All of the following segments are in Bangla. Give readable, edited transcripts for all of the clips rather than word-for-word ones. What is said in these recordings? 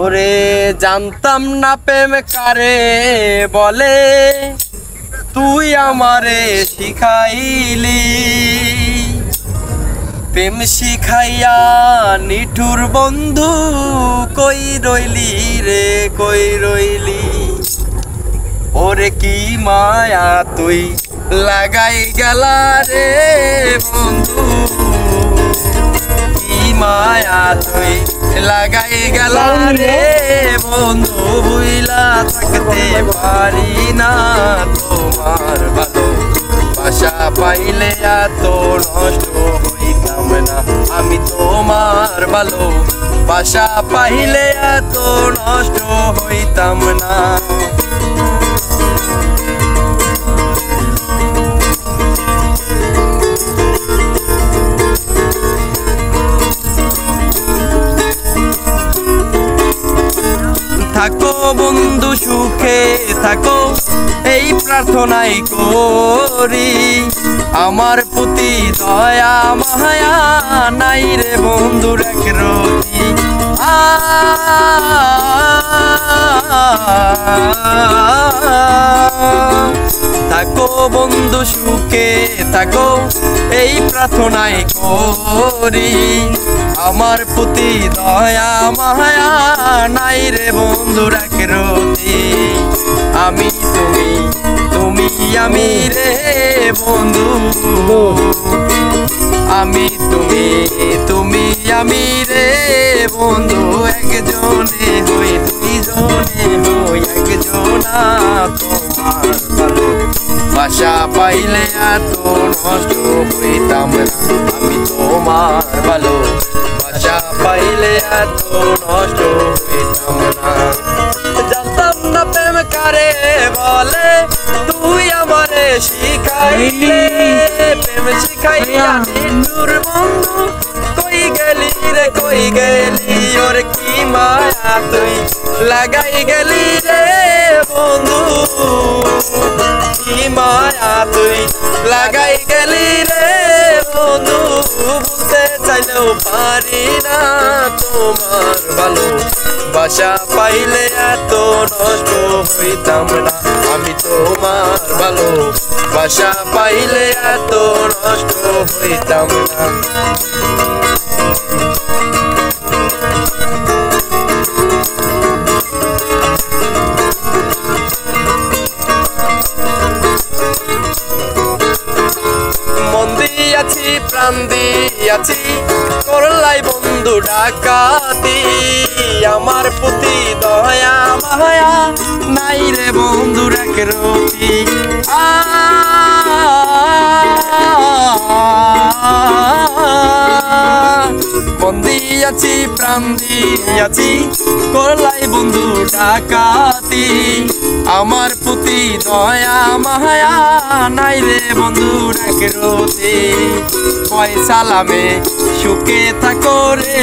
ওরে জানতাম না প্রেম কারে বলে, তুই আমারে শিখাইলি। প্রেম শিখাইয়া নিঠুর বন্ধু কই রইলি রে কই রইলি। ওরে কি মায়া তুই লাগাই গেলা রে বন্ধু, কি মায়া তুই লাগাই গেলা রে বন্ধু। বুইলা থাকতে পারি না তোমার ভালো বাসা পাইলে এত নষ্ট হইতাম না আমি। তোমার ভালো বাসা পাইলে এত নষ্ট হইতাম না। থাকো বন্ধু সুখে থাকো এই প্রার্থনাই করি। আমার প্রতি দয়া মায়া নাই রে বন্ধুর এক রতি। থাকো বন্ধু সুখে থাকো এই প্রার্থনাই করি। আমার প্রতি দয়া মায়া নাই রে বন্ধুর এক রতি। আমি তুমি তুমি আমি রে বন্ধু, আমি তুমি তুমি আমি রে বন্ধু। একজনে হই দুইজনে হই একজনা তোমার ভালো বাসা পাইলে এত নষ্ট হইতাম না আমি। তোমার ভালো বাসা পাইলে এত নষ্ট হইতাম না। জানতাম না প্রেম কারে বলে, তুই আমারে শিখাইলে। প্রেম শিখাইয়া নিঠুর বন্ধু কই গেলি রে কই গেলি। ওর কি মায়া তুই লাগাই গেলি রে বন্ধু, কি মায়া তুই লাগাই গেলি রে বন্ধু। বলতে চাইলেও পারি না তোমার ভালো বাসা পাইলে এত নষ্ট হইতাম না আমি। তোমার ভালো বাসা পাইলে এত নষ্ট হইতাম না। মন দিয়াছি প্রাণ দিয়াছি করলাই বন্ধু ডাকাতি। আমার প্রতি দয়া মায়া নাই রে বন্ধুর এক রতি। মন দিয়াছি প্রাণ দিয়াছি করলাই বন্ধু ডাকাতি। আমার প্রতি দয়া মায়া নাই রে বন্ধুর এক রতি। কয় সালামে সুখে থাকো রে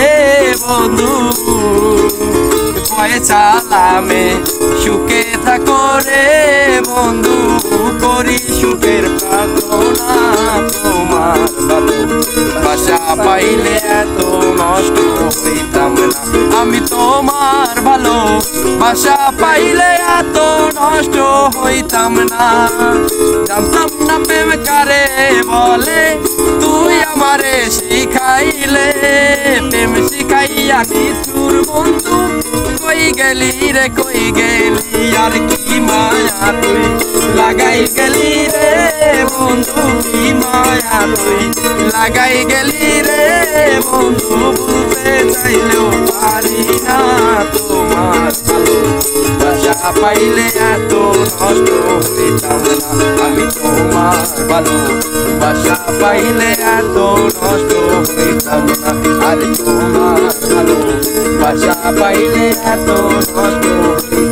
বন্ধু, কয় সালামে সুখে থাকো রে বন্ধু। করি সুখের প্রার্থনা তোমার ভালো বাসা পাইলে এত নষ্ট হইতাম না আমি। তোমার ভালো বাসা পাইলে এত নষ্ট হইতাম না। জানতাম না প্রেম কারে বলে, তুই আমারে শিখাইলে। প্রেম শিখাইয়া নিঠুর বন্ধু কই গেলি রে কই গেলি। আর কি মায়া তুই লাগাই গেলি রে বন্ধু, কি মায়া তুই লাগাই গেলি রে বন্ধু। বলতে চাইলেও পারি না তোমার ভালো বাসা পাইলে এত নষ্ট হইতাম না আমি। তোমার ভালো বাসা পাইলে এত নষ্ট হইতাম না। আর তোমার ভালো বাসা পাইলে এত নষ্ট হইতাম।